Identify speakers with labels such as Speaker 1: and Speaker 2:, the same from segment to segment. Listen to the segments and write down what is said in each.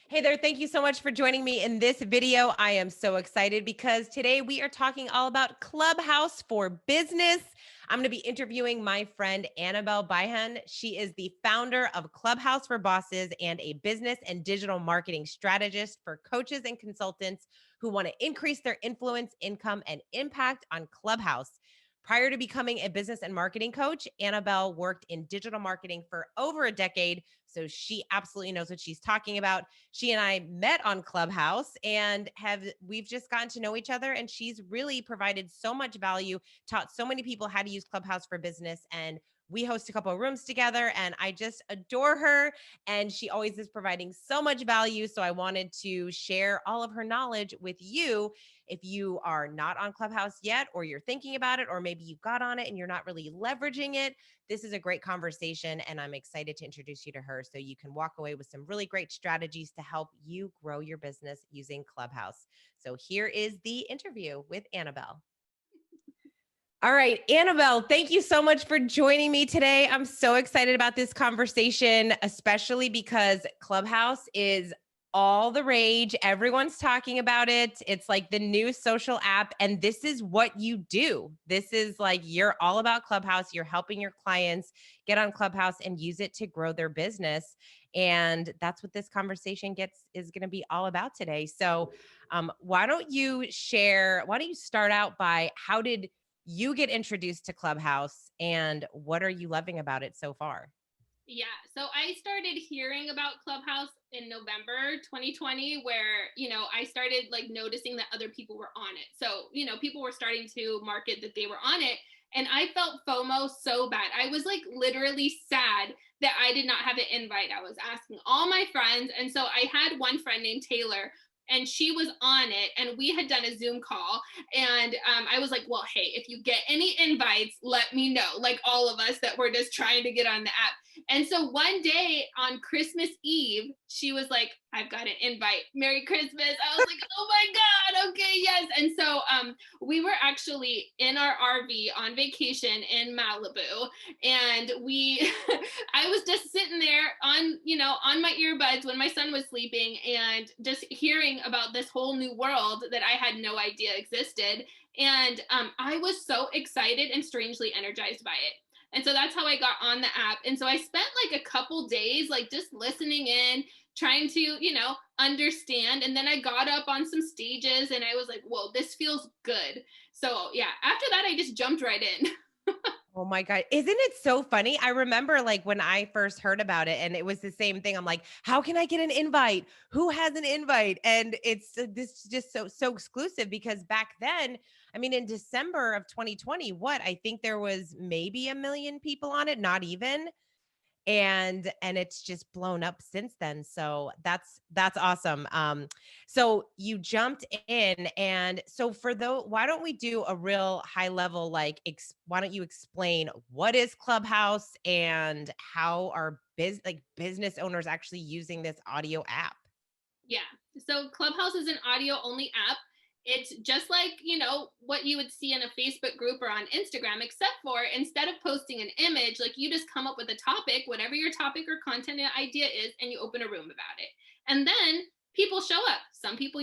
Speaker 1: Hey there, thank you so much for joining me in this video. I am so excited because today we are talking all about Clubhouse for business. I'm going to be interviewing my friend Annabelle Bayhan. She is the founder of Clubhouse for Bosses and a business and digital marketing strategist for coaches and consultants who want to increase their influence, income, and impact on Clubhouse. Prior to becoming a business and marketing coach, Annabelle worked in digital marketing for over a decade, so she absolutely knows what she's talking about. She and I met on Clubhouse and we've just gotten to know each other, and she's really provided so much value, taught so many people how to use Clubhouse for business, and we host a couple of rooms together, and I just adore her, and she always is providing so much value. So I wanted to share all of her knowledge with you. If you are not on Clubhouse yet, or you're thinking about it, or maybe you got on it and you're not really leveraging it, this is a great conversation, and I'm excited to introduce you to her so you can walk away with some really great strategies to help you grow your business using Clubhouse. So here is the interview with Annabelle. All right, Annabelle, thank you so much for joining me today. I'm so excited about this conversation, especially because Clubhouse is all the rage. Everyone's talking about it. It's like the new social app, and this is what you do. This is like you're all about Clubhouse. You're helping your clients get on Clubhouse and use it to grow their business. And that's what this conversation is going to be all about today. So, why don't you start out by how did you get introduced to Clubhouse and what are you loving about it so far?
Speaker 2: Yeah, so I started hearing about Clubhouse in November 2020, where, I started like noticing that other people were on it. So, people were starting to market that they were on it. And I felt FOMO so bad. I was like literally sad that I did not have an invite. I was asking all my friends. And so I had one friend named Taylor, and she was on it, and we had done a Zoom call. And I was like, well, hey, if you get any invites, let me know, like all of us that were just trying to get on the app. And so one day on Christmas Eve, she was like, I've got an invite. Merry Christmas. I was like, oh my God, okay, yes. And so we were actually in our RV on vacation in Malibu. And I was just sitting there on my earbuds when my son was sleeping and just hearing about this whole new world that I had no idea existed. And I was so excited and strangely energized by it. And so that's how I got on the app. And so I spent like a couple days, like just listening in, trying to, understand. And then I got up on some stages and I was like, whoa, this feels good. So yeah, after that, I just jumped right in.
Speaker 1: Oh my God. Isn't it so funny? I remember like when I first heard about it and it was the same thing. I'm like, how can I get an invite? Who has an invite? And it's this just so exclusive because back then, I mean, in December of 2020, I think there was maybe 1 million people on it, not even. And it's just blown up since then, so that's awesome. So you jumped in, and so for though why don't we do a real high level, like why don't you explain what is Clubhouse and how are business owners actually using this audio app?
Speaker 2: Yeah. So Clubhouse is an audio only app. It's just like, what you would see in a Facebook group or on Instagram, except for instead of posting an image, like you just come up with a topic, whatever your topic or content idea is, and you open a room about it. And then people show up. Some people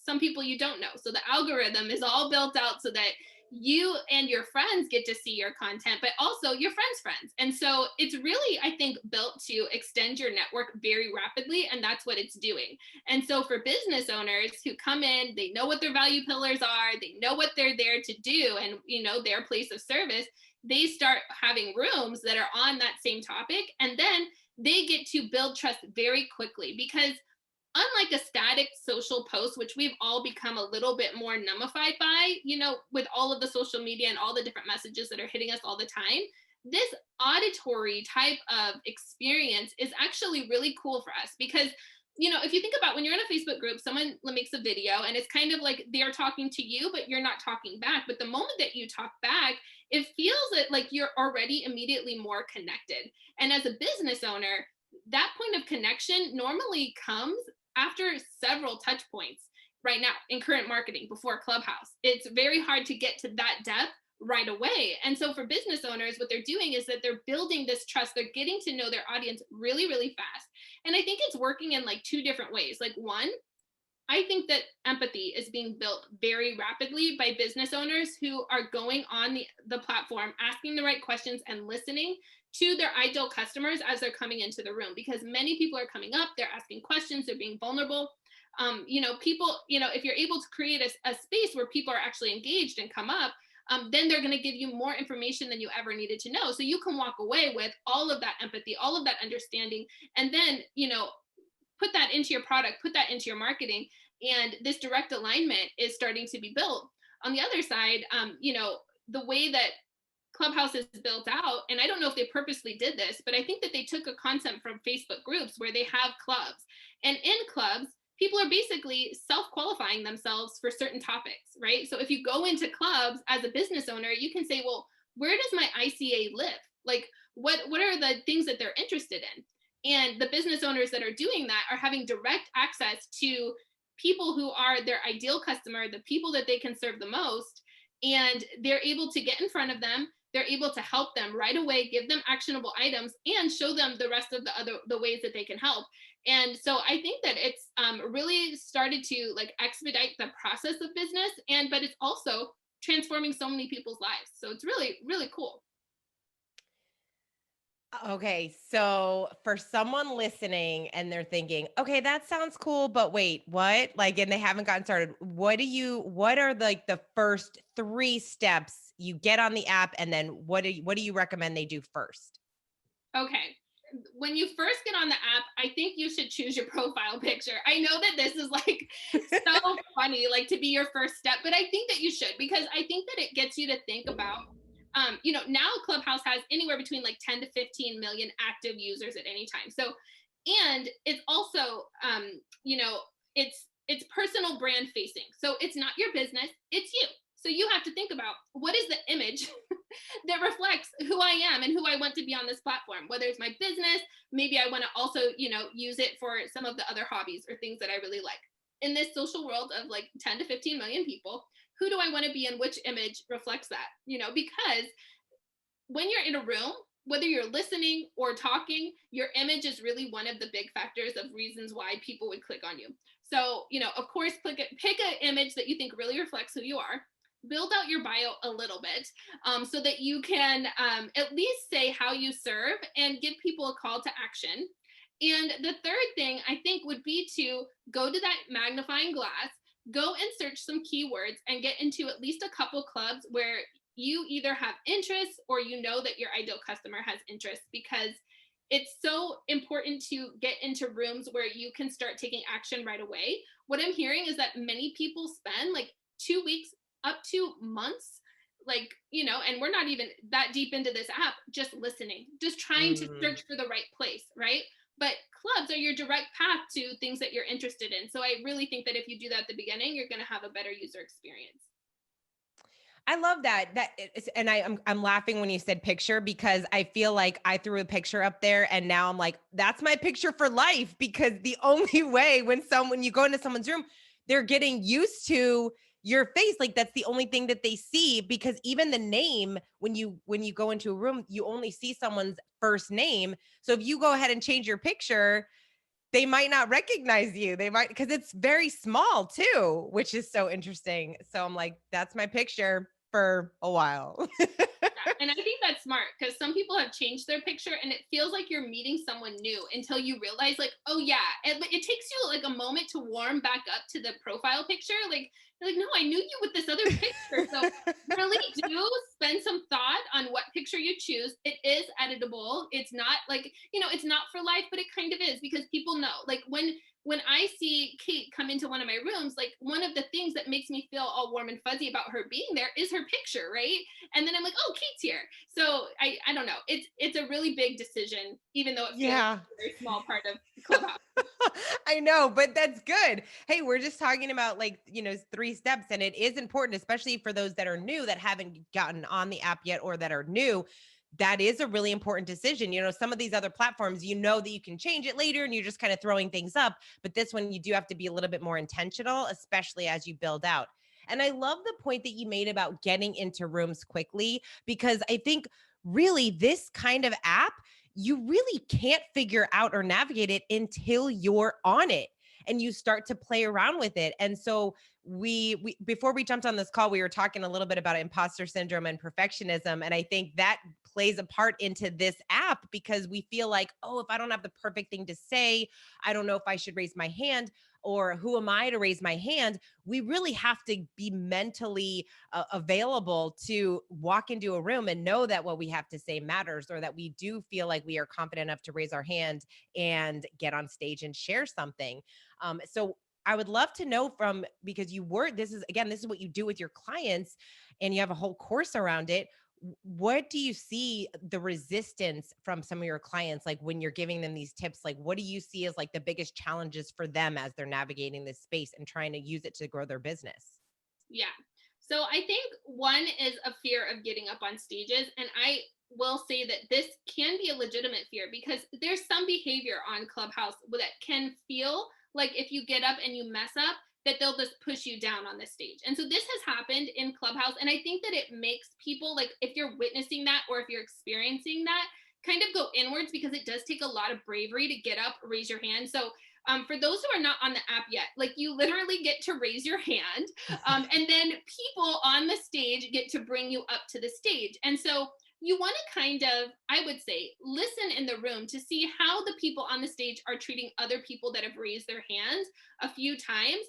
Speaker 2: some people you don't know. So the algorithm is all built out so that you and your friends get to see your content, but also your friends' friends. And so it's really, I think, built to extend your network very rapidly. And that's what it's doing. And so for business owners who come in, they know what their value pillars are, they know what they're there to do, and their place of service, they start having rooms that are on that same topic. And then they get to build trust very quickly because unlike a static social post, which we've all become a little bit more numbified by, with all of the social media and all the different messages that are hitting us all the time, this auditory type of experience is actually really cool for us because if you think about when you're in a Facebook group, someone makes a video and it's kind of like they're talking to you, but you're not talking back. But the moment that you talk back, it feels like you're already immediately more connected. And as a business owner, that point of connection normally comes after several touch points right now in current marketing before Clubhouse. It's very hard to get to that depth right away. And so for business owners, what they're doing is that they're building this trust. They're getting to know their audience really, really fast. And I think it's working in like two different ways. Like one, I think that empathy is being built very rapidly by business owners who are going on the platform, asking the right questions and listening to their ideal customers as they're coming into the room, because many people are coming up, they're asking questions, they're being vulnerable. People, if you're able to create a space where people are actually engaged and come up, then they're going to give you more information than you ever needed to know. So you can walk away with all of that empathy, all of that understanding, and then, put that into your product, put that into your marketing, and this direct alignment is starting to be built. On the other side, the way that Clubhouse is built out, and I don't know if they purposely did this, but I think that they took a concept from Facebook groups where they have clubs. And in clubs, people are basically self-qualifying themselves for certain topics, right? So if you go into clubs as a business owner, you can say, well, where does my ICA live? Like, what are the things that they're interested in? And the business owners that are doing that are having direct access to people who are their ideal customer, the people that they can serve the most, and they're able to get in front of them. They're able to help them right away, give them actionable items, and show them the rest of the ways that they can help. And so I think that it's really started to like expedite the process of business, but it's also transforming so many people's lives. So it's really, really cool.
Speaker 1: Okay, so for someone listening and they're thinking, okay, that sounds cool, but wait, what? Like, and they haven't gotten started. What are like the first 3 steps you get on the app? And then what do you recommend they do first?
Speaker 2: Okay. When you first get on the app, I think you should choose your profile picture. I know that this is like so funny, like to be your first step, but I think that you should, because I think that it gets you to think about, now Clubhouse has anywhere between like 10 to 15 million active users at any time. So, and it's also, it's personal brand facing. So it's not your business, it's you. So you have to think about what is the image that reflects who I am and who I want to be on this platform, whether it's my business, maybe I want to also, use it for some of the other hobbies or things that I really like. In this social world of like 10 to 15 million people, who do I want to be and which image reflects that? Because when you're in a room, whether you're listening or talking, your image is really one of the big factors of reasons why people would click on you. So, of course, pick an image that you think really reflects who you are. Build out your bio a little bit, so that you can at least say how you serve and give people a call to action. And the third thing I think would be to go to that magnifying glass, go and search some keywords and get into at least a couple clubs where you either have interests or that your ideal customer has interests, because it's so important to get into rooms where you can start taking action right away. What I'm hearing is that many people spend like 2 weeks up to months, and we're not even that deep into this app, just listening, just trying to search for the right place, right? But clubs are your direct path to things that you're interested in. So I really think that if you do that at the beginning, you're going to have a better user experience.
Speaker 1: I love that. And I'm laughing when you said picture, because I feel like I threw a picture up there and now I'm like, that's my picture for life. Because the only way when you go into someone's room, they're getting used to your face. Like that's the only thing that they see, because even the name, when you go into a room, you only see someone's first name. So if you go ahead and change your picture, they might not recognize you. They might, because it's very small too, which is so interesting. So I'm like, that's my picture for a while.
Speaker 2: And I think that's smart, because some people have changed their picture and it feels like you're meeting someone new until you realize like, oh yeah, it takes you like a moment to warm back up to the profile picture. Like, you're like, no, I knew you with this other picture. So really do spend some thought on what picture you choose. It is editable. It's not like, it's not for life, but it kind of is, because people know, like when I see Kate come into one of my rooms, like one of the things that makes me feel all warm and fuzzy about her being there is her picture, right? And then I'm like, oh, Kate's here. So I don't know. It's a really big decision, even though it feels like a very small part of Clubhouse.
Speaker 1: I know, but that's good. Hey, we're just talking about 3 steps, and it is important, especially for those that are new, that haven't gotten on the app yet, or that are new. That is a really important decision. Some of these other platforms, that you can change it later and you're just kind of throwing things up. But this one, you do have to be a little bit more intentional, especially as you build out. And I love the point that you made about getting into rooms quickly, because I think really this kind of app, you really can't figure out or navigate it until you're on it and you start to play around with it. And so we before we jumped on this call, we were talking a little bit about imposter syndrome and perfectionism, and I think that plays a part into this app, because we feel like, oh, if I don't have the perfect thing to say, I don't know if I should raise my hand, or who am I to raise my hand. We really have to be mentally available to walk into a room and know that what we have to say matters, or that we do feel like we are confident enough to raise our hand and get on stage and share something. So I would love to know from, because this is, again, this is what you do with your clients and you have a whole course around it. What do you see the resistance from some of your clients, like when you're giving them these tips? Like, what do you see as like the biggest challenges for them as they're navigating this space and trying to use it to grow their business?
Speaker 2: Yeah. So I think one is a fear of getting up on stages. And I will say that this can be a legitimate fear, because there's some behavior on Clubhouse that can feel like if you get up and you mess up, that they'll just push you down on the stage. And so this has happened in Clubhouse. And I think that it makes people, like, if you're witnessing that or if you're experiencing that, kind of go inwards, because it does take a lot of bravery to get up, raise your hand. So for those who are not on the app yet, like, you literally get to raise your hand, and then people on the stage get to bring you up to the stage. And so you want to kind of, I would say, listen in the room to see how the people on the stage are treating other people that have raised their hands a few times,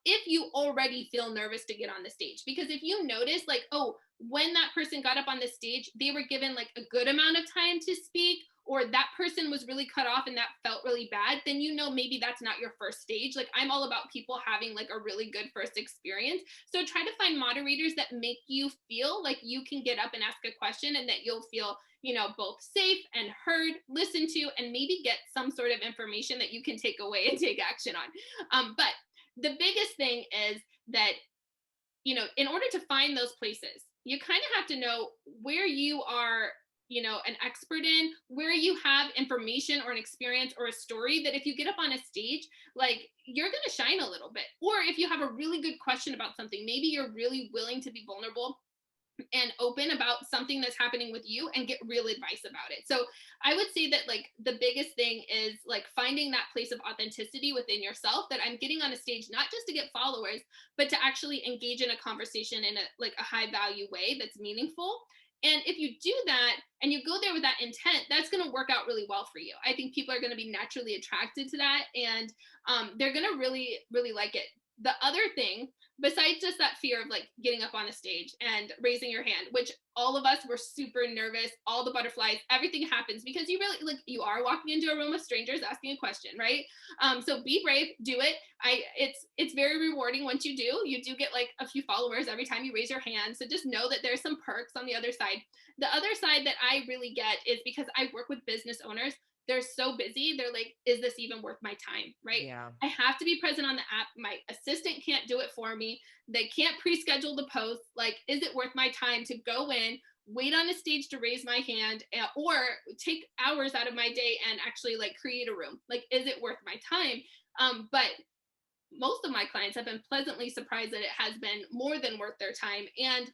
Speaker 2: if you already feel nervous to get on the stage. Because if you notice, like, oh, when that person got up on the stage, they were given like a good amount of time to speak, or that person was really cut off and that felt really bad, then you know maybe that's not your first stage. Like, I'm all about people having like a really good first experience. So try to find moderators that make you feel like you can get up and ask a question, and that you'll feel, both safe and heard, listened to, and maybe get some sort of information that you can take away and take action on. But the biggest thing is that, in order to find those places, you kind of have to know where you are, an expert in, where you have information or an experience or a story that if you get up on a stage, like, you're going to shine a little bit. Or if you have a really good question about something, maybe you're really willing to be vulnerable and open about something that's happening with you and get real advice about it. So I would say that, like, the biggest thing is like finding that place of authenticity within yourself, that I'm getting on a stage not just to get followers, but to actually engage in a conversation in a high value way that's meaningful. And if you do that and you go there with that intent, that's going to work out really well for you. I think people are going to be naturally attracted to that, and they're going to really, really like it. The other thing, besides just that fear of like getting up on a stage and raising your hand, which all of us were super nervous, all the butterflies, everything happens because you really, like, you are walking into a room of strangers asking a question, right? So be brave, do it. It's very rewarding once you do. You do get like a few followers every time you raise your hand. So just know that there's some perks on the other side. The other side that I really get is because I work with business owners. They're so busy. They're like, is this even worth my time? Right?
Speaker 1: Yeah.
Speaker 2: I have to be present on the app. My assistant can't do it for me. They can't pre-schedule the post. Like, is it worth my time to go in, wait on a stage to raise my hand, or take hours out of my day and actually like create a room? Like, is it worth my time? But most of my clients have been pleasantly surprised that it has been more than worth their time. And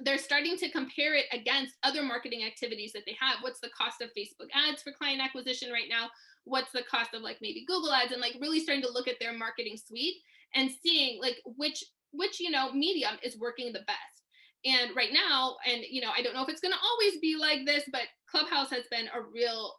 Speaker 2: they're starting to compare it against other marketing activities that they have. What's the cost of Facebook ads for client acquisition right now? What's the cost of like maybe Google ads? And like really starting to look at their marketing suite and seeing like which medium is working the best. And right now, and I don't know if it's going to always be like this, but Clubhouse has been a real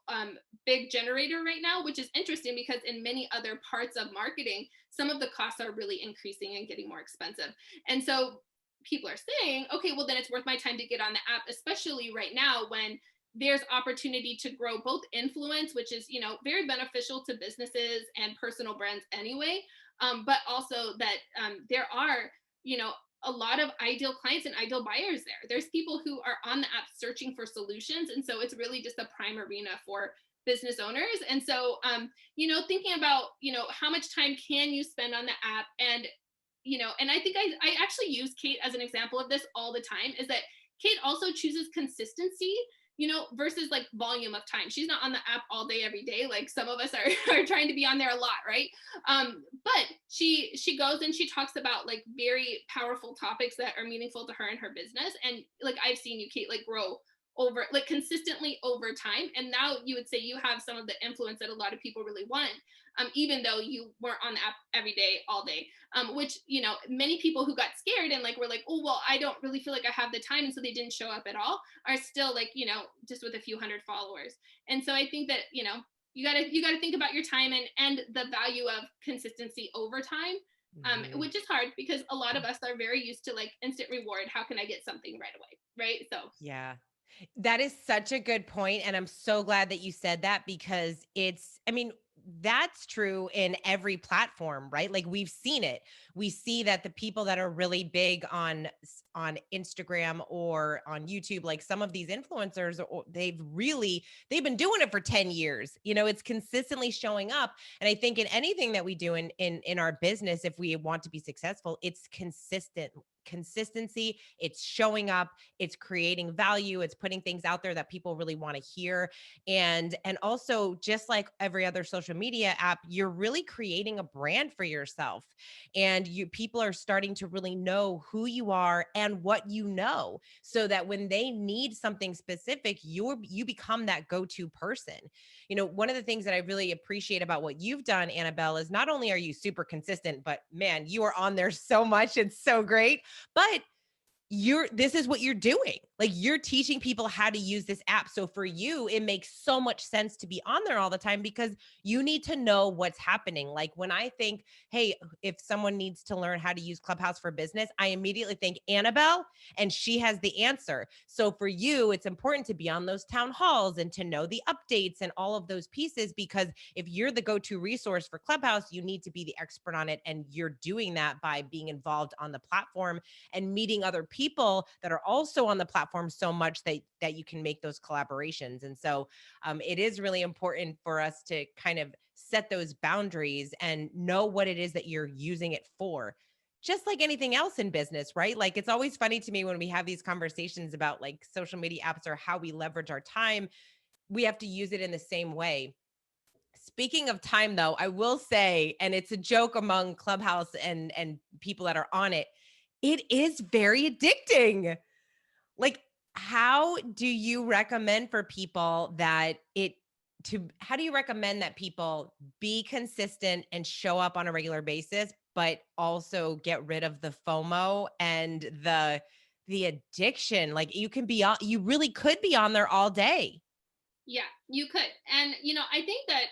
Speaker 2: big generator right now, which is interesting because in many other parts of marketing, some of the costs are really increasing and getting more expensive. And so people are saying, okay, well then it's worth my time to get on the app, especially right now when there's opportunity to grow both influence, which is, very beneficial to businesses and personal brands anyway. But also that there are, a lot of ideal clients and ideal buyers there. There's people who are on the app searching for solutions. And so it's really just a prime arena for business owners. And so, thinking about, how much time can you spend on the app? And and I think I actually use Kate as an example of this all the time, is that Kate also chooses consistency, versus like volume of time. She's not on the app all day, every day. Like some of us are, are trying to be on there a lot, right? But she goes and she talks about like very powerful topics that are meaningful to her and her business. And like I've seen you, Kate, like grow over like consistently over time. And now you would say you have some of the influence that a lot of people really want, even though you weren't on the app every day, all day. Which, you know, many people who got scared and like were like, oh, well, I don't really feel like I have the time. And so they didn't show up at all, are still like, you know, just with a few hundred followers. And so I think that, you know, you gotta think about your time and the value of consistency over time. Which is hard because a lot of us are very used to like instant reward. How can I get something right away? Right. So
Speaker 1: Yeah. That is such a good point, and I'm so glad that you said that because I mean, that's true in every platform, right? Like we've seen it. We see that the people that are really big on Instagram or on YouTube, like some of these influencers, they've been doing it for 10 years. You know, it's consistently showing up. And I think in anything that we do in our business, if we want to be successful, it's consistency, it's showing up, it's creating value, it's putting things out there that people really want to hear. And also, just like every other social media app, you're really creating a brand for yourself, and people are starting to really know who you are and what you know, so that when they need something specific, you become that go-to person. You know, one of the things that I really appreciate about what you've done, Annabelle, is not only are you super consistent, but man, you are on there so much. It's so great. But this is what you're doing. Like you're teaching people how to use this app. So for you, it makes so much sense to be on there all the time because you need to know what's happening. Like when I think, hey, if someone needs to learn how to use Clubhouse for business, I immediately think Annabelle, and she has the answer. So for you, it's important to be on those town halls and to know the updates and all of those pieces, because if you're the go-to resource for Clubhouse, you need to be the expert on it. And you're doing that by being involved on the platform and meeting other people that are also on the platform so much that you can make those collaborations. And so it is really important for us to kind of set those boundaries and know what it is that you're using it for, just like anything else in business, right? Like it's always funny to me when we have these conversations about like social media apps or how we leverage our time. We have to use it in the same way. Speaking of time, though, I will say, and it's a joke among Clubhouse and people that are on it, it is very addicting. Like, how do you recommend for people that how do you recommend that people be consistent and show up on a regular basis, but also get rid of the FOMO and the addiction? Like you really could be on there all day.
Speaker 2: yeah, you could. And you know, I think that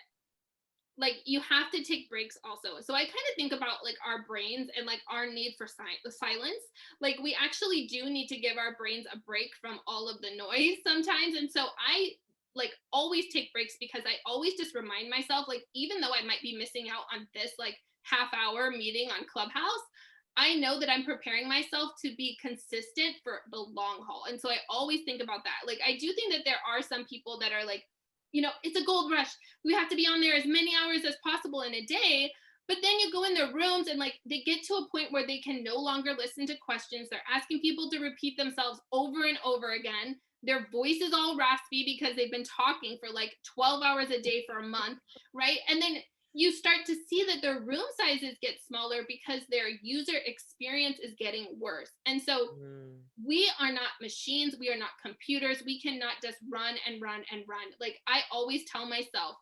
Speaker 2: like you have to take breaks also. So I kind of think about like our brains and like our need for silence. Like we actually do need to give our brains a break from all of the noise sometimes. And so I like always take breaks because I always just remind myself, like, even though I might be missing out on this like half hour meeting on Clubhouse, I know that I'm preparing myself to be consistent for the long haul. And so I always think about that. Like, I do think that there are some people that are like, you know, it's a gold rush. We have to be on there as many hours as possible in a day. But then you go in their rooms and like they get to a point where they can no longer listen to questions. They're asking people to repeat themselves over and over again. Their voice is all raspy because they've been talking for like 12 hours a day for a month, right? And then you start to see that their room sizes get smaller because their user experience is getting worse. And so
Speaker 1: Mm.
Speaker 2: we are not machines. We are not computers. We cannot just run and run and run. Like I always tell myself,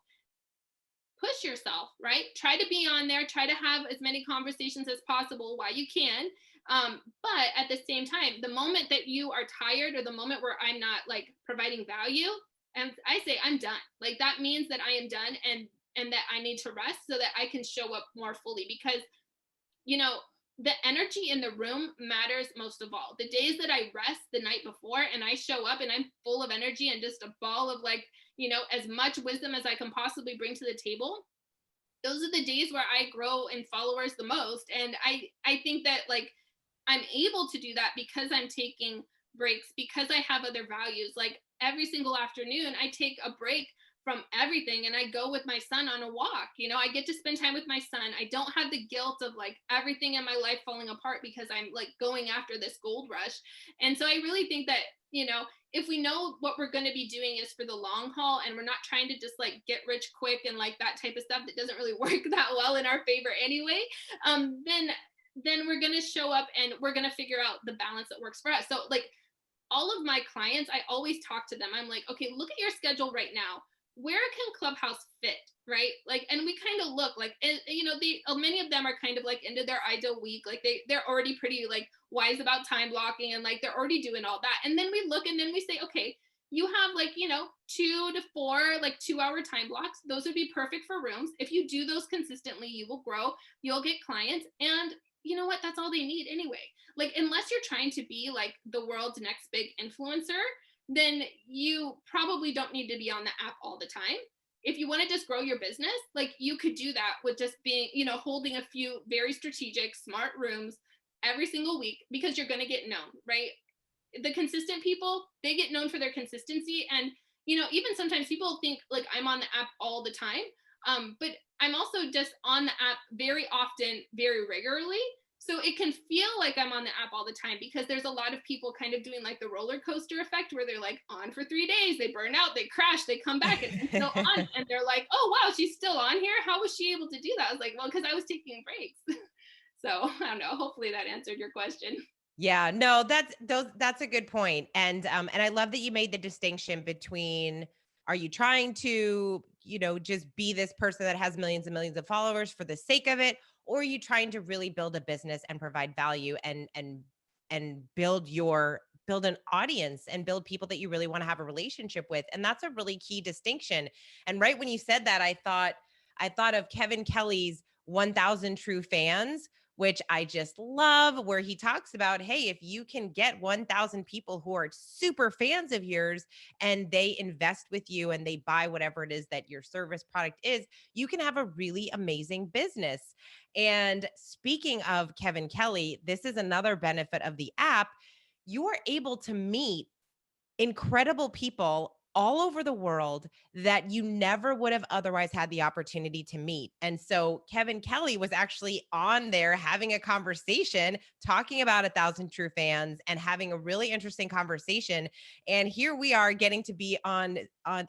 Speaker 2: push yourself, right? Try to be on there, try to have as many conversations as possible while you can. But at the same time, the moment that you are tired or the moment where I'm not like providing value, and I say I'm done, like that means that I am done, and that I need to rest so that I can show up more fully. Because you know, the energy in the room matters most of all. The days that I rest the night before and I show up and I'm full of energy and just a ball of like, you know, as much wisdom as I can possibly bring to the table, those are the days where I grow in followers the most. And I think that like I'm able to do that because I'm taking breaks, because I have other values. Like every single afternoon, I take a break from everything. And I go with my son on a walk. You know, I get to spend time with my son. I don't have the guilt of like everything in my life falling apart because I'm like going after this gold rush. And so I really think that, you know, if we know what we're going to be doing is for the long haul and we're not trying to just like get rich quick and like that type of stuff that doesn't really work that well in our favor anyway, then we're going to show up and we're going to figure out the balance that works for us. So like all of my clients, I always talk to them. I'm like, okay, look at your schedule right now. Where can Clubhouse fit? Right. Like, and we kind of look like, and, you know, many of them are kind of like into their ideal week. Like they're already pretty like wise about time blocking and like they're already doing all that. And then we look and then we say, okay, you have like, you know, 2 to 4 like 2-hour time blocks. Those would be perfect for rooms. If you do those consistently, you will grow, you'll get clients. And you know what? That's all they need anyway. Like, unless you're trying to be like the world's next big influencer, then you probably don't need to be on the app all the time. If you want to just grow your business, like you could do that with just being, you know, holding a few very strategic, smart rooms every single week because you're going to get known, right? The consistent people, they get known for their consistency. And, you know, even sometimes people think like I'm on the app all the time. But I'm also just on the app very often, very regularly. So it can feel like I'm on the app all the time because there's a lot of people kind of doing like the roller coaster effect where they're like on for 3 days, they burn out, they crash, they come back and I'm still on. And they're like, oh, wow, she's still on here. How was she able to do that? I was like, well, because I was taking breaks. So I don't know. Hopefully that answered your question.
Speaker 1: Yeah, no, that's a good point. And I love that you made the distinction between, are you trying to, you know, just be this person that has millions and millions of followers for the sake of it, or are you trying to really build a business and provide value and build an audience and build people that you really want to have a relationship with. And that's a really key distinction. And right when you said that, I thought of Kevin Kelly's 1000 True Fans, which I just love, where he talks about, hey, if you can get 1000 people who are super fans of yours and they invest with you and they buy whatever it is that your service product is, you can have a really amazing business. And speaking of Kevin Kelly, this is another benefit of the app. You are able to meet incredible people all over the world that you never would have otherwise had the opportunity to meet. And so Kevin Kelly was actually on there having a conversation, talking about 1000 True Fans and having a really interesting conversation. And here we are getting to be on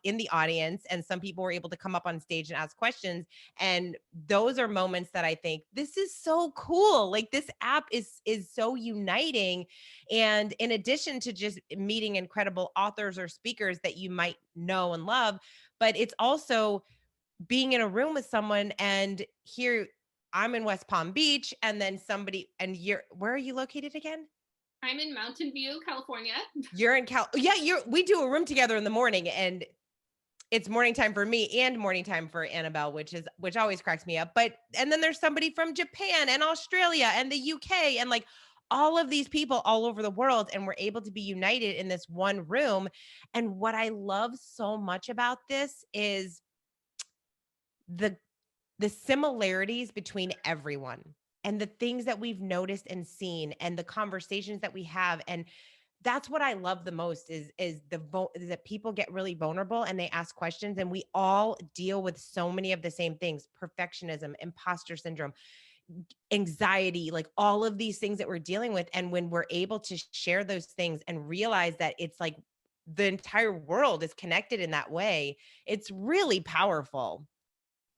Speaker 1: in the audience, and some people were able to come up on stage and ask questions. And those are moments that I think this is so cool. Like, this app is so uniting. And in addition to just meeting incredible authors or speakers that you might know and love, but it's also being in a room with someone. And here I'm in West Palm Beach, and then somebody, and where are you located again?
Speaker 2: I'm in Mountain View, California.
Speaker 1: You're in Yeah, we do a room together in the morning, and it's morning time for me and morning time for Annabelle, which always cracks me up. And then there's somebody from Japan and Australia and the UK, and like all of these people all over the world, and we're able to be united in this one room. And what I love so much about this is the similarities between everyone and the things that we've noticed and seen and the conversations that we have. And that's what I love the most is that people get really vulnerable and they ask questions, and we all deal with so many of the same things: perfectionism, imposter syndrome, anxiety, like all of these things that we're dealing with. And when we're able to share those things and realize that it's like the entire world is connected in that way, it's really powerful.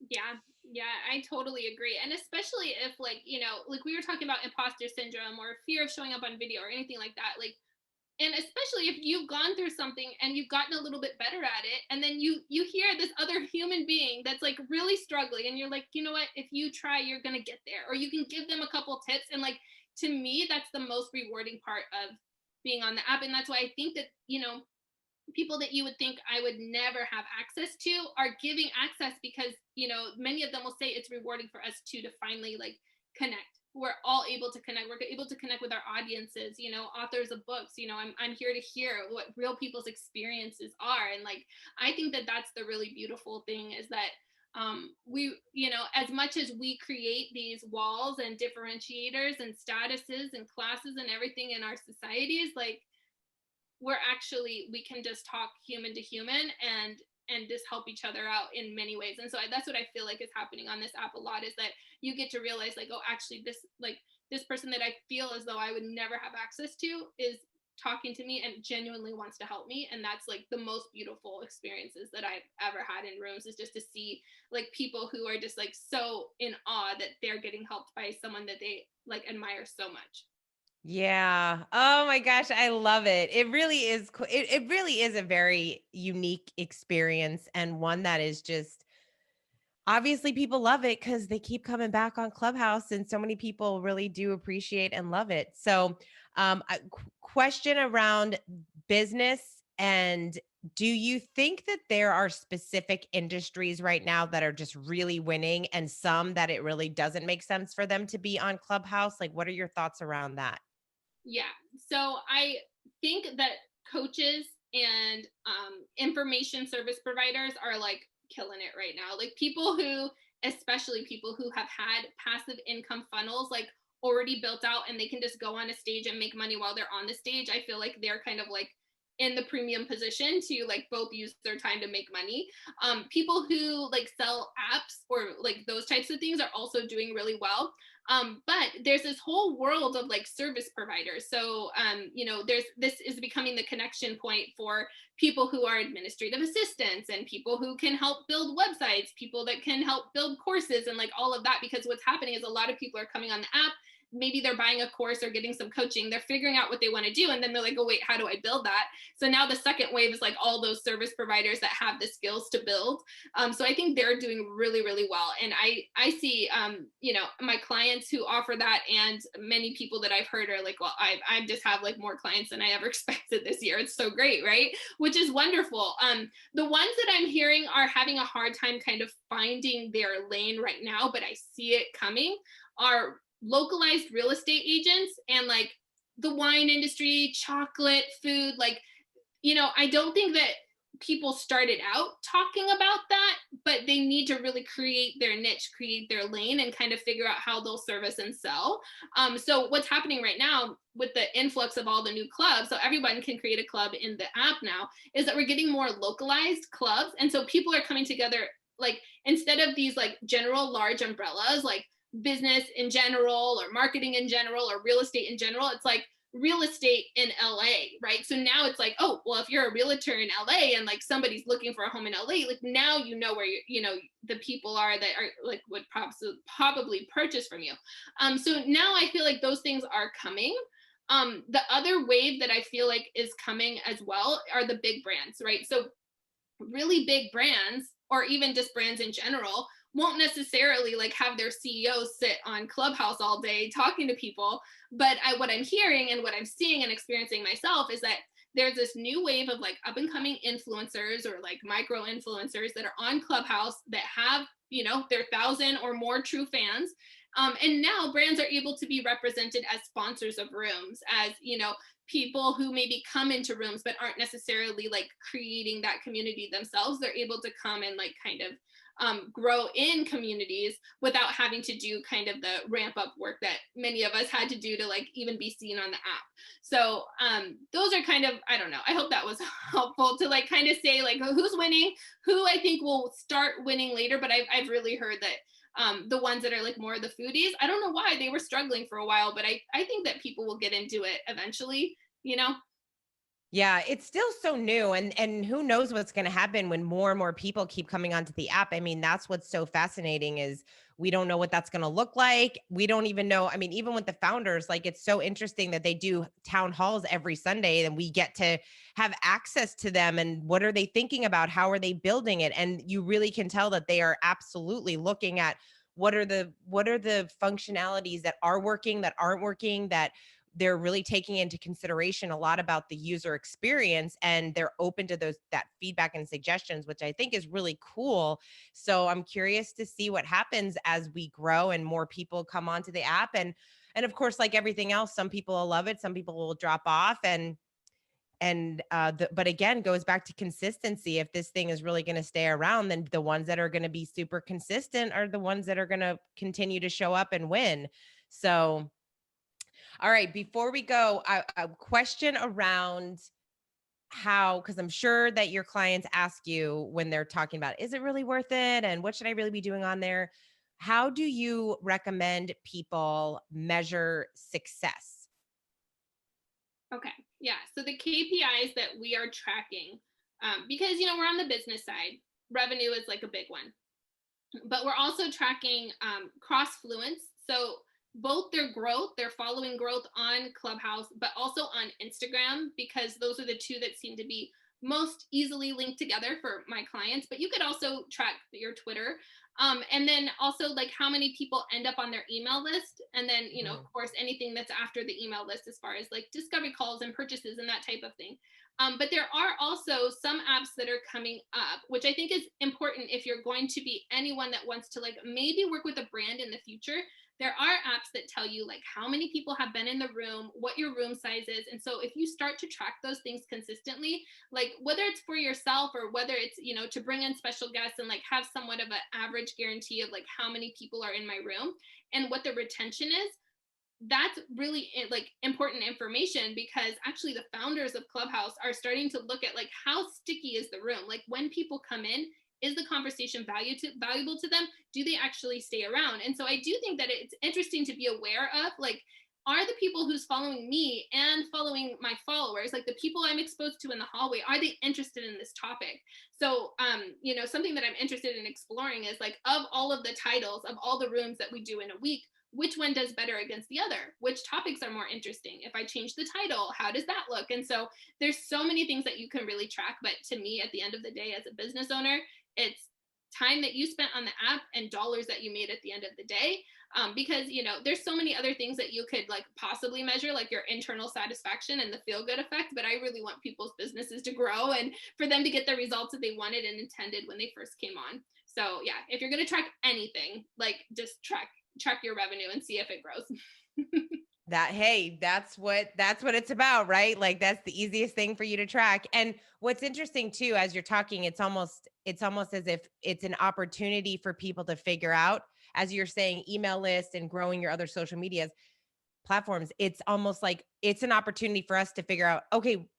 Speaker 2: Yeah, yeah, I totally agree. And especially if, like, you know, like we were talking about imposter syndrome or fear of showing up on video or anything like that, like, and especially if you've gone through something and you've gotten a little bit better at it, and then you hear this other human being that's like really struggling, and you're like, you know what, if you try, you're gonna get there, or you can give them a couple tips. And like, to me, that's the most rewarding part of being on the app. And that's why I think that, you know, people that you would think I would never have access to are giving access, because, you know, many of them will say it's rewarding for us too to finally like connect. We're all able to connect. We're able to connect with our audiences, you know, authors of books. You know, I'm here to hear what real people's experiences are. And like, I think that that's the really beautiful thing, is that we, you know, as much as we create these walls and differentiators and statuses and classes and everything in our societies, like, we can just talk human to human, and just help each other out in many ways. And so that's what I feel like is happening on this app a lot, is that you get to realize like, oh, actually this person that I feel as though I would never have access to is talking to me and genuinely wants to help me. And that's like the most beautiful experiences that I've ever had in rooms, is just to see like people who are just like so in awe that they're getting helped by someone that they like admire so much.
Speaker 1: Yeah. Oh my gosh, I love it. It really is it really is a very unique experience, and one that is just obviously people love it cuz they keep coming back on Clubhouse, and so many people really do appreciate and love it. So, question around business, and do you think that there are specific industries right now that are just really winning, and some that it really doesn't make sense for them to be on Clubhouse? Like, what are your thoughts around that?
Speaker 2: Yeah. So I think that coaches and information service providers are like killing it right now. Like people who, especially people who have had passive income funnels, like already built out and they can just go on a stage and make money while they're on the stage. I feel like they're kind of like in the premium position to like both use their time to make money. People who like sell apps or like those types of things are also doing really well. But there's this whole world of like service providers. So, this is becoming the connection point for people who are administrative assistants and people who can help build websites, people that can help build courses and like all of that. Because what's happening is a lot of people are coming on the app. Maybe they're buying a course or getting some coaching. They're figuring out what they want to do. And then they're like, oh, wait, how do I build that? So now the second wave is like all those service providers that have the skills to build. So I think they're doing really, really well. And I see, my clients who offer that, and many people that I've heard are like, well, I just have like more clients than I ever expected this year. It's so great, right? Which is wonderful. The ones that I'm hearing are having a hard time kind of finding their lane right now, but I see it coming, are localized real estate agents and like the wine industry, chocolate, food. Like, I don't think that people started out talking about that, but they need to really create their niche, create their lane, and kind of figure out how they'll service and sell. So what's happening right now with the influx of all the new clubs, so everyone can create a club in the app now, is that we're getting more localized clubs. And so people are coming together, like instead of these like general large umbrellas, like business in general or marketing in general or real estate in general, it's like real estate in LA, right? So now it's like, oh, well, if you're a realtor in LA and like somebody's looking for a home in LA, like now you know where the people are that are like would probably purchase from you. So now I feel like those things are coming. The other wave that I feel like is coming as well are the big brands, right? So really big brands, or even just brands in general, won't necessarily like have their CEO sit on Clubhouse all day talking to people. But what I'm hearing and what I'm seeing and experiencing myself is that there's this new wave of like up and coming influencers or like micro influencers that are on Clubhouse that have, their 1,000 or more true fans. And now brands are able to be represented as sponsors of rooms, as, people who maybe come into rooms but aren't necessarily like creating that community themselves. They're able to come and like kind of grow in communities without having to do kind of the ramp up work that many of us had to do to like even be seen on the app. So those are kind of, I don't know, I hope that was helpful to like kind of say like who's winning, who I think will start winning later. But I've really heard that the ones that are like more of the foodies, I don't know why they were struggling for a while, but I think that people will get into it eventually, you know?
Speaker 1: Yeah, it's still so new, and who knows what's going to happen when more and more people keep coming onto the app. I mean, that's what's so fascinating is we don't know what that's going to look like. We don't even know. I mean, even with the founders, like it's so interesting that they do town halls every Sunday and we get to have access to them, and what are they thinking about? How are they building it? And you really can tell that they are absolutely looking at what are the functionalities that are working, that aren't working, that they're really taking into consideration a lot about the user experience, and they're open to that feedback and suggestions, which I think is really cool. So I'm curious to see what happens as we grow and more people come onto the app. And of course, like everything else, some people will love it, some people will drop off, but again, goes back to consistency. If this thing is really going to stay around, then the ones that are going to be super consistent are the ones that are going to continue to show up and win. So all right, before we go, a question around how, because I'm sure that your clients ask you when they're talking about, is it really worth it? And what should I really be doing on there? How do you recommend people measure success?
Speaker 2: Okay. Yeah. So the KPIs that we are tracking, because we're on the business side, revenue is like a big one, but we're also tracking cross fluence. So both their growth, their following growth on Clubhouse, but also on Instagram, because those are the two that seem to be most easily linked together for my clients. But you could also track your Twitter. And then also like how many people end up on their email list. And then, of
Speaker 1: Mhm.
Speaker 2: course, anything that's after the email list as far as like discovery calls and purchases and that type of thing. But there are also some apps that are coming up, which I think is important if you're going to be anyone that wants to like maybe work with a brand in the future. There are apps that tell you like how many people have been in the room, what your room size is. And so if you start to track those things consistently, like whether it's for yourself or whether it's, to bring in special guests and like have somewhat of an average guarantee of like how many people are in my room and what the retention is, that's really like important information, because actually the founders of Clubhouse are starting to look at like how sticky is the room, like when people come in, is the conversation valuable to them, do they actually stay around? And so I do think that it's interesting to be aware of like, are the people who's following me and following my followers, like the people I'm exposed to in the hallway, are they interested in this topic? So something that I'm interested in exploring is like, of all of the titles of all the rooms that we do in a week, which one does better against the other? Which topics are more interesting? If I change the title, how does that look? And so there's so many things that you can really track. But to me, at the end of the day, as a business owner, it's time that you spent on the app and dollars that you made at the end of the day. Because there's so many other things that you could like possibly measure, like your internal satisfaction and the feel good effect. But I really want people's businesses to grow and for them to get the results that they wanted and intended when they first came on. So yeah, if you're going to track anything, like just track your revenue and see if it grows.
Speaker 1: Hey, that's what it's about, right? Like that's the easiest thing for you to track. And what's interesting too, as you're talking, it's almost as if it's an opportunity for people to figure out, as you're saying, email list and growing your other social medias platforms. It's almost like it's an opportunity for us to figure out, okay,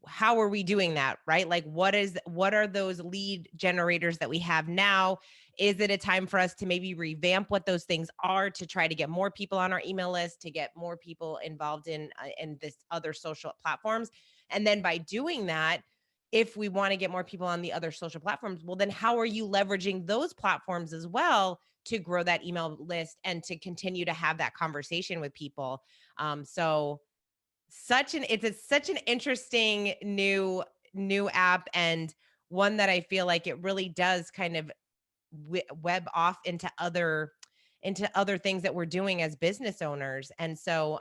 Speaker 1: how are we doing that, right? Like what are those lead generators that we have now? Is it a time for us to maybe revamp what those things are, to try to get more people on our email list, to get more people involved in this other social platforms? And then by doing that, if we want to get more people on the other social platforms, well, then how are you leveraging those platforms as well to grow that email list and to continue to have that conversation with people? So such an interesting new app, and one that I feel like it really does kind of web off into other things that we're doing as business owners. And so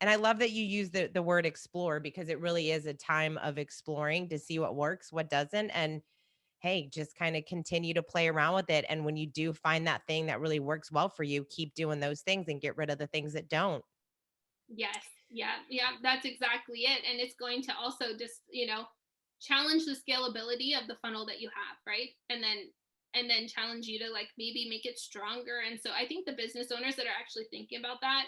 Speaker 1: and I love that you use the word explore, because it really is a time of exploring to see what works, what doesn't, and hey, just kind of continue to play around with it. And when you do find that thing that really works well for you, keep doing those things and get rid of the things that don't.
Speaker 2: Yes. Yeah. Yeah. That's exactly it. And it's going to also just, challenge the scalability of the funnel that you have, right? And then challenge you to like maybe make it stronger. And so I think the business owners that are actually thinking about that,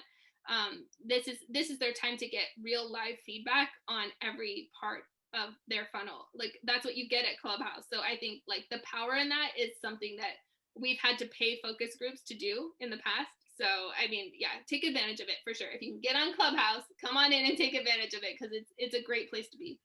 Speaker 2: this is their time to get real live feedback on every part of their funnel. Like that's what you get at Clubhouse. So I think like the power in that is something that we've had to pay focus groups to do in the past. So I mean, yeah, take advantage of it for sure. If you can get on Clubhouse, come on in and take advantage of it, because it's a great place to be.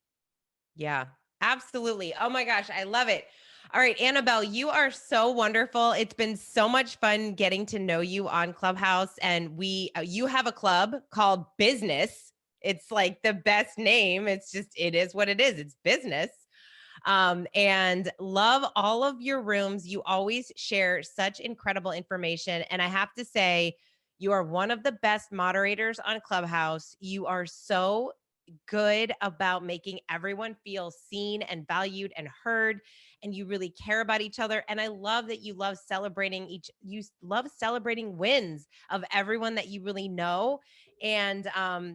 Speaker 1: Yeah, absolutely. Oh my gosh, I love it. All right, Annabelle, you are so wonderful. It's been so much fun getting to know you on Clubhouse, and you have a club called Business. It's like the best name. It is what it is. It's business. And love all of your rooms. You always share such incredible information. And I have to say, you are one of the best moderators on Clubhouse. You are so good about making everyone feel seen and valued and heard, and you really care about each other. And I love that you love celebrating wins of everyone that you really know. And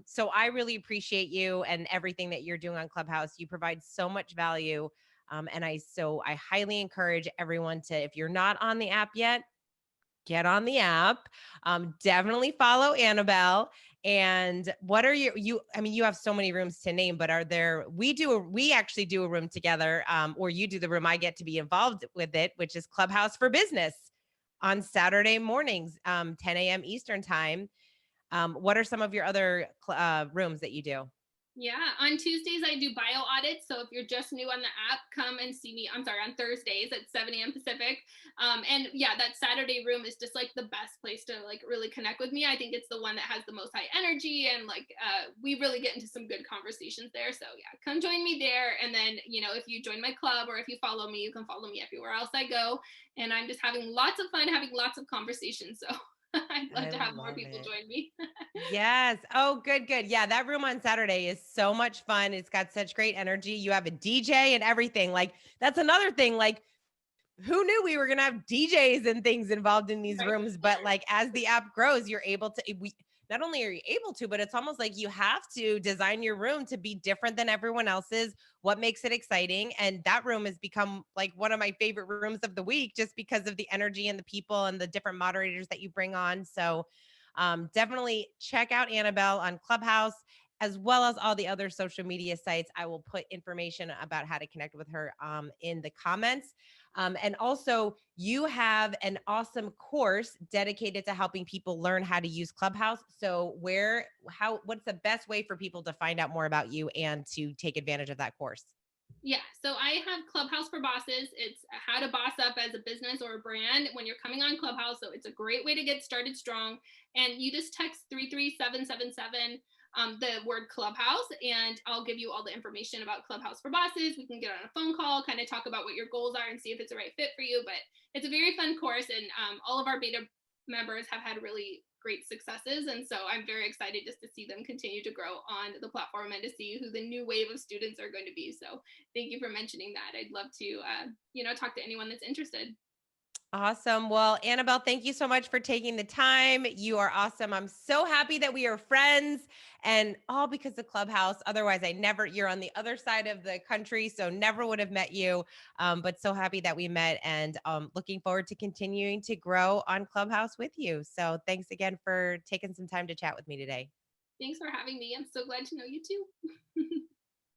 Speaker 1: so I really appreciate you and everything that you're doing on Clubhouse. You provide so much value. And I highly encourage everyone to, if you're not on the app yet, get on the app. Definitely follow Annabelle. And what are I mean, you have so many rooms to name, but are there, we actually do a room together, or you do the room, I get to be involved with it, which is Clubhouse for Business on Saturday mornings, 10 a.m. Eastern time. What are some of your other rooms that you do?
Speaker 2: Yeah, on Tuesdays I do bio audits. So if you're just new on the app, come and see me. I'm sorry, on Thursdays at 7 a.m. Pacific. And yeah, that Saturday room is just like the best place to like really connect with me. I think it's the one that has the most high energy, and like we really get into some good conversations there. So yeah, come join me there. And then, you know, if you join my club or if you follow me, you can follow me everywhere else I go. And I'm just having lots of fun, having lots of conversations. So I'd love
Speaker 1: I
Speaker 2: to have more
Speaker 1: love
Speaker 2: people
Speaker 1: it.
Speaker 2: join me.
Speaker 1: Yes. Oh, good, good. Yeah, that room on Saturday is so much fun. It's got such great energy. You have a DJ and everything. Like, that's another thing. Like, who knew we were going to have DJs and things involved in these
Speaker 2: Right.
Speaker 1: rooms? But like, as the app grows, you're able to, not only are you able to, but it's almost like you have to design your room to be different than everyone else's. What makes it exciting? And that room has become like one of my favorite rooms of the week, just because of the energy and the people and the different moderators that you bring on. So definitely check out Annabelle on Clubhouse, as well as all the other social media sites. I will put information about how to connect with her in the comments. And also, you have an awesome course dedicated to helping people learn how to use Clubhouse. So, what's the best way for people to find out more about you and to take advantage of that course?
Speaker 2: Yeah, so I have Clubhouse for Bosses. It's how to boss up as a business or a brand when you're coming on Clubhouse. So it's a great way to get started strong. And you just text 33777, the word Clubhouse, and I'll give you all the information about Clubhouse for Bosses. We can get on a phone call, kind of talk about what your goals are and see if it's the right fit for you. But it's a very fun course, and all of our beta members have had really great successes, and so I'm very excited just to see them continue to grow on the platform and to see who the new wave of students are going to be. So thank you for mentioning that. I'd love to talk to anyone that's interested.
Speaker 1: Awesome. Well, Annabelle, thank you so much for taking the time. You are awesome. I'm so happy that we are friends, and all because of Clubhouse. Otherwise, you're on the other side of the country, so never would have met you. But so happy that we met, and looking forward to continuing to grow on Clubhouse with you. So thanks again for taking some time to chat with me today.
Speaker 2: Thanks for having me. I'm so glad to know you too.